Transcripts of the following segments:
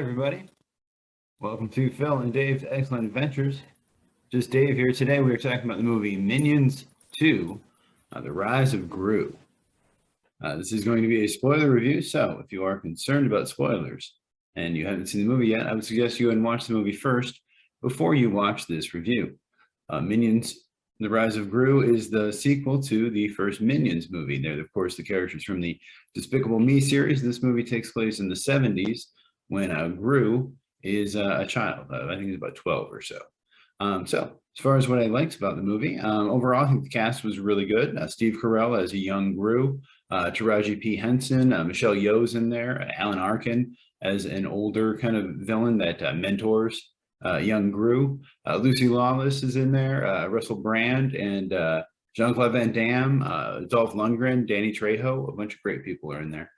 everybody. Welcome to Phil and Dave's Excellent Adventures. Just Dave here. Today we are talking about the movie Minions 2, The Rise of Gru. This is going to be a spoiler review, so if you are concerned about spoilers and you haven't seen the movie yet, I would suggest you go and watch the movie first before you watch this review. Minions, The Rise of Gru is the sequel to the first Minions movie. They're, of course, the characters from the Despicable Me series. This movie takes place in the 70s when Gru is a child. I think he's about 12 or so. So as far as what I liked about the movie, overall, I think the cast was really good. Steve Carell as a young Gru, Taraji P. Henson, Michelle Yeoh's in there, Alan Arkin as an older kind of villain that mentors young Gru. Lucy Lawless is in there, Russell Brand, and Jean-Claude Van Damme, Dolph Lundgren, Danny Trejo. A bunch of great people are in there.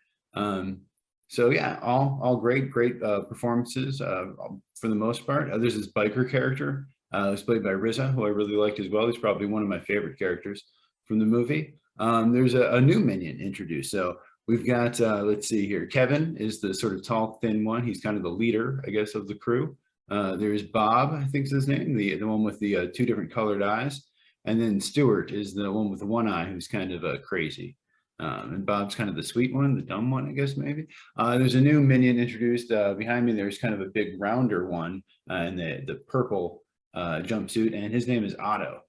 So yeah, all great performances for the most part. There's this biker character who's played by RZA, who I really liked as well. He's probably one of my favorite characters from the movie. There's a new minion introduced. So we've got, let's see here, Kevin is the sort of tall, thin one. He's kind of the leader, I guess, of the crew. There's Bob, I think is his name, the one with the two different colored eyes. And then Stuart is the one with the one eye who's kind of crazy. And Bob's kind of the sweet one, the dumb one, I guess, maybe. There's a new minion introduced behind me. There's kind of a big rounder one in the purple jumpsuit, and his name is Otto.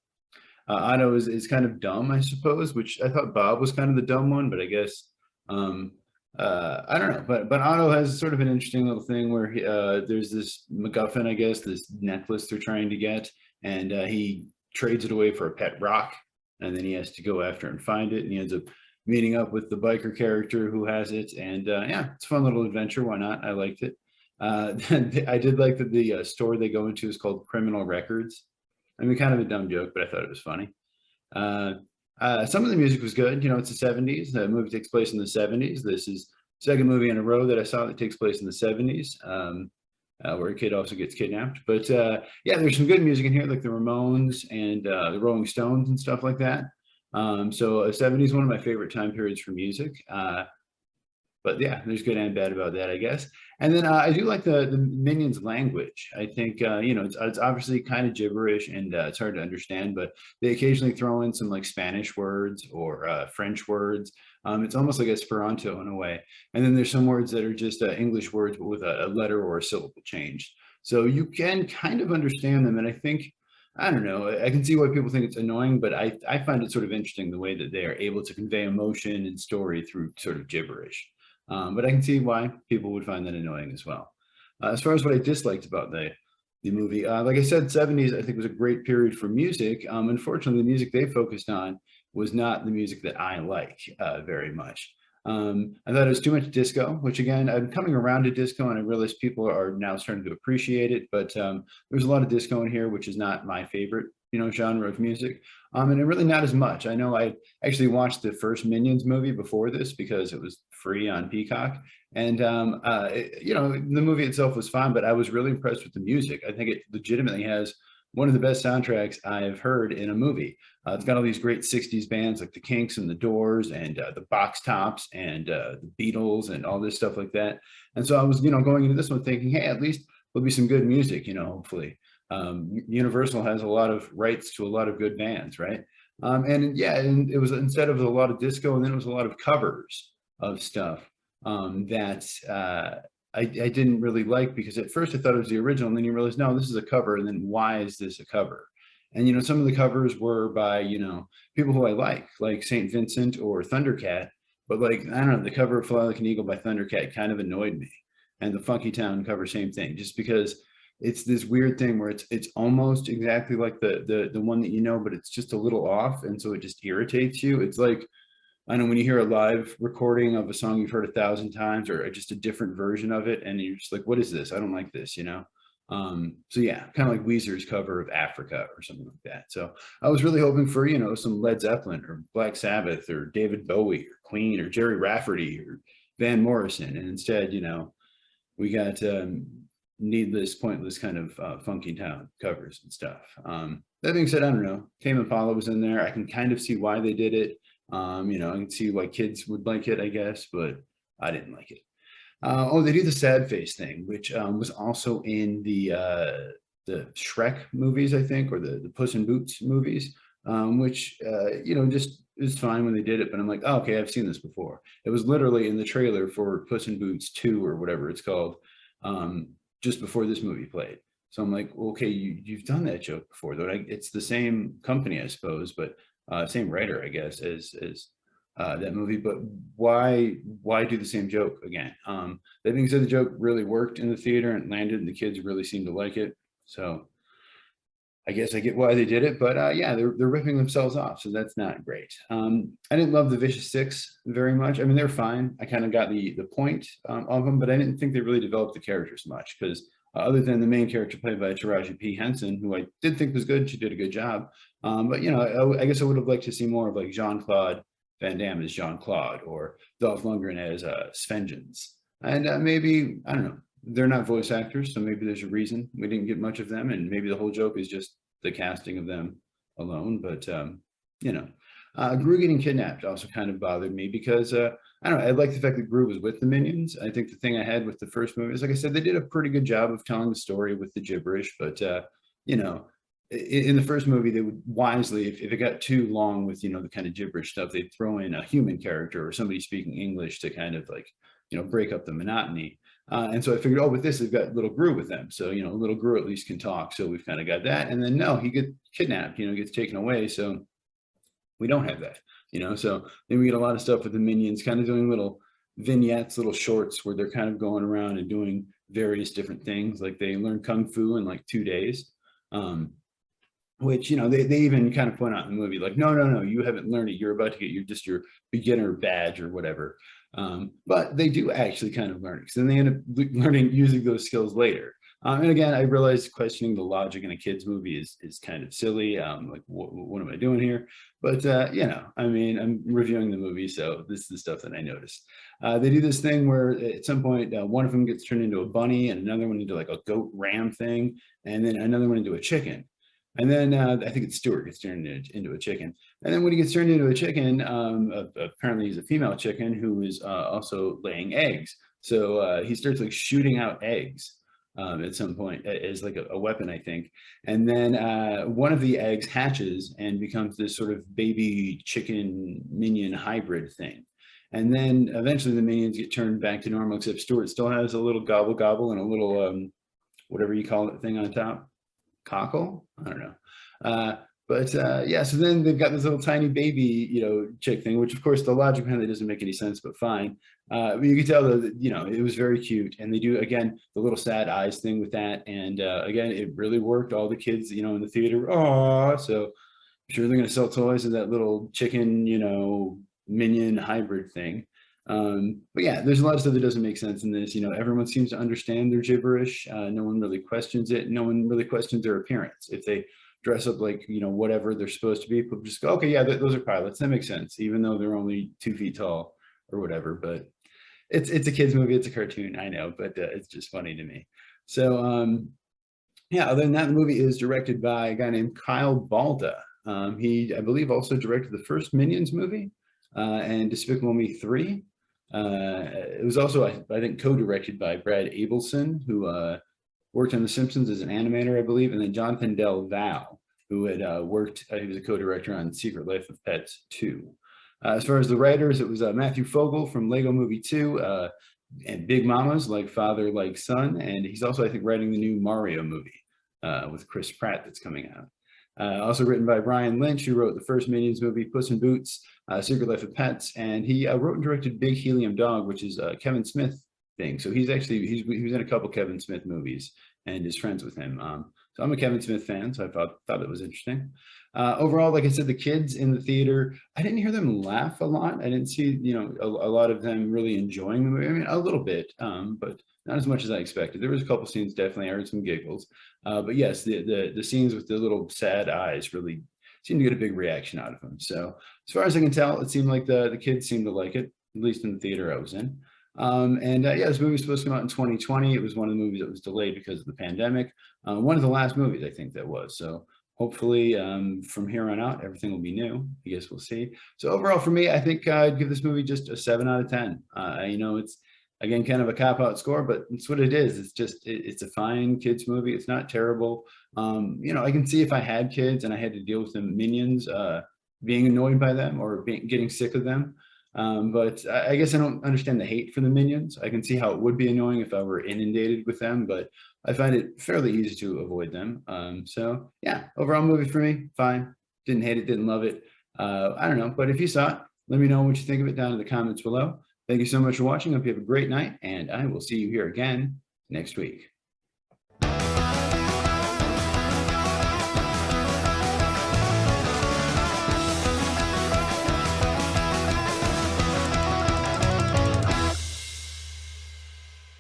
Otto is kind of dumb, I suppose, which I thought Bob was kind of the dumb one, but I guess, I don't know. But Otto has sort of an interesting little thing where there's this MacGuffin, I guess, this necklace they're trying to get, and he trades it away for a pet rock, and then he has to go after and find it, and he ends up meeting up with the biker character who has it, and yeah, it's a fun little adventure. Why not? I liked it. I did like that the store they go into is called Criminal Records. I mean, kind of a dumb joke, but I thought it was funny. Some of the music was good. You know, it's the 70s. The movie takes place in the 70s. This is the second movie in a row that I saw that takes place in the 70s, where a kid also gets kidnapped. But yeah, there's some good music in here, like the Ramones and the Rolling Stones and stuff like that. So 70s is one of my favorite time periods for music. But yeah, there's good and bad about that, I guess. And then I do like the Minions language. I think, you know, it's obviously kind of gibberish and it's hard to understand, but they occasionally throw in some like Spanish words or French words. It's almost like Esperanto in a way. And then there's some words that are just English words, but with a letter or a syllable change. So you can kind of understand them. And I think, I don't know, I can see why people think it's annoying, but I find it sort of interesting the way that they are able to convey emotion and story through sort of gibberish. But I can see why people would find that annoying as well. As far as what I disliked about the movie, like I said, 70s I think was a great period for music. Unfortunately, the music they focused on was not the music that I like very much. I thought it was too much disco, which again, I'm coming around to disco and I realize people are now starting to appreciate it, but there's a lot of disco in here, which is not my favorite, you know, genre of music. And really not as much. I know I actually watched the first Minions movie before this because it was free on Peacock. And, you know, the movie itself was fine, but I was really impressed with the music. I think it legitimately has one of the best soundtracks I've heard in a movie. It's got all these great 60s bands like the Kinks and the Doors and the Box Tops and the Beatles and all this stuff like that. And so I was, you know, going into this one thinking, hey, at least there'll be some good music, you know, hopefully. Universal has a lot of rights to a lot of good bands, right? And yeah, and it was instead of a lot of disco, and then it was a lot of covers of stuff that I didn't really like, because at first I thought it was the original, and then you realize, no, this is a cover, and then why is this a cover? And, you know, some of the covers were by, you know, people who I like St. Vincent or Thundercat, but like, I don't know, the cover of Fly Like an Eagle by Thundercat kind of annoyed me. And the Funky Town cover, same thing, just because it's this weird thing where it's almost exactly like the one that you know, but it's just a little off, and so it just irritates you. It's like, I know when you hear a live recording of a song you've heard 1,000 times, or just a different version of it, and you're just like, what is this? I don't like this, you know? So yeah, kind of like Weezer's cover of Africa or something like that. So I was really hoping for, you know, some Led Zeppelin or Black Sabbath or David Bowie or Queen or Jerry Rafferty or Van Morrison. And instead, you know, we got needless, pointless kind of Funky Town covers and stuff. That being said, I don't know, Tame Impala was in there. I can kind of see why they did it. You know, I can see why kids would like it, I guess, but I didn't like it. Oh, they do the sad face thing, which was also in the Shrek movies, I think, or the Puss in Boots movies, which just is fine when they did it. But I'm like, oh, okay, I've seen this before. It was literally in the trailer for Puss in Boots 2 or whatever it's called, just before this movie played. So I'm like, well, okay, you've done that joke before, though. It's the same company, I suppose, but same writer, I guess, as that movie. But why do the same joke again? That being said, the joke really worked in the theater and landed, and the kids really seemed to like it. So I guess I get why they did it, but yeah, they're ripping themselves off, so that's not great. I didn't love the Vicious Six very much. I mean, they're fine. I kind of got the point of them, but I didn't think they really developed the characters much because other than the main character played by Taraji P. Henson, who I did think was good, she did a good job. But I guess I would have liked to see more of like Jean-Claude Van Damme as Jean-Claude or Dolph Lundgren as Svengeance, and maybe I don't know. They're not voice actors, so maybe there's a reason we didn't get much of them, and maybe the whole joke is just the casting of them alone. But Gru getting kidnapped also kind of bothered me because I don't know. I like the fact that Gru was with the Minions. I think the thing I had with the first movie is, like I said, they did a pretty good job of telling the story with the gibberish, but in the first movie, they would wisely, if it got too long with the kind of gibberish stuff, they'd throw in a human character or somebody speaking English to kind of like break up the monotony. And so I figured, oh, with this, they've got little Gru with them. So, little Gru at least can talk. So we've kind of got that. And then no, he gets kidnapped, gets taken away. So we don't have that, So then we get a lot of stuff with the Minions kind of doing little vignettes, little shorts where they're kind of going around and doing various different things. Like they learn Kung Fu in like 2 days. Which they even kind of point out in the movie, like, no, you haven't learned it. You're about to get your beginner badge or whatever. But they do actually kind of learn it, because then they end up learning using those skills later. And again, I realized questioning the logic in a kids movie is kind of silly. Like, what am I doing here? But I mean, I'm reviewing the movie, so this is the stuff that I noticed. They do this thing where at some point one of them gets turned into a bunny, and another one into like a goat ram thing, and then another one into a chicken. And then I think it's Stuart gets turned into a chicken. And then when he gets turned into a chicken, apparently he's a female chicken who is also laying eggs. So he starts like shooting out eggs at some point as like a weapon, I think. And then one of the eggs hatches and becomes this sort of baby chicken minion hybrid thing. And then eventually the minions get turned back to normal, except Stuart still has a little gobble gobble and a little whatever you call it thing on top. Cockle? I don't know. Yeah, so then they've got this little tiny baby, chick thing, which of course the logic behind it doesn't make any sense, but fine. But you can tell that, it was very cute. And they do, again, the little sad eyes thing with that. And again, it really worked. All the kids, in the theater, oh, so I'm sure they're going to sell toys of that little chicken, minion hybrid thing. But yeah, there's a lot of stuff that doesn't make sense in this. Everyone seems to understand their gibberish. No one really questions it. No one really questions their appearance. If they dress up like, whatever they're supposed to be, people just go, okay, yeah, those are pilots. That makes sense, even though they're only 2 feet tall or whatever. But it's a kid's movie. It's a cartoon, I know, but it's just funny to me. So yeah, other than that, the movie is directed by a guy named Kyle Balda. He, I believe, also directed the first Minions movie and Despicable Me 3. It was also, I think, co-directed by Brad Abelson, who worked on The Simpsons as an animator, I believe, and then Jonathan Del Val, who had he was a co-director on Secret Life of Pets 2. As far as the writers, it was Matthew Fogel from Lego Movie 2 and Big Mamas, Like Father, Like Son, and he's also, I think, writing the new Mario movie with Chris Pratt that's coming out. Also written by Brian Lynch, who wrote the first Minions movie, Puss in Boots, Secret Life of Pets, and he wrote and directed Big Helium Dog, which is a Kevin Smith thing. So he was in a couple Kevin Smith movies and is friends with him. So I'm a Kevin Smith fan, so I thought it was interesting. Overall, like I said, the kids in the theater, I didn't hear them laugh a lot. I didn't see, a lot of them really enjoying the movie. I mean, a little bit, but not as much as I expected. There was a couple scenes, definitely I heard some giggles. But yes, the scenes with the little sad eyes really seemed to get a big reaction out of them. So as far as I can tell, it seemed like the kids seemed to like it, at least in the theater I was in. Yeah, this movie was supposed to come out in 2020. It was one of the movies that was delayed because of the pandemic. One of the last movies, I think, that was. So hopefully from here on out, everything will be new. I guess we'll see. So overall, for me, I think I'd give this movie just a 7 out of 10. Again, kind of a cop-out score, but it's what it is. It's just it's a fine kids movie. It's not terrible. You know, I can see if I had kids and I had to deal with the Minions, being annoyed by them or getting sick of them. But I guess I don't understand the hate for the Minions. I can see how it would be annoying if I were inundated with them, but I find it fairly easy to avoid them. So yeah, overall movie for me, fine. Didn't hate it, didn't love it. I don't know, but if you saw it, let me know what you think of it down in the comments below. Thank you so much for watching. Hope you have a great night, and I will see you here again next week.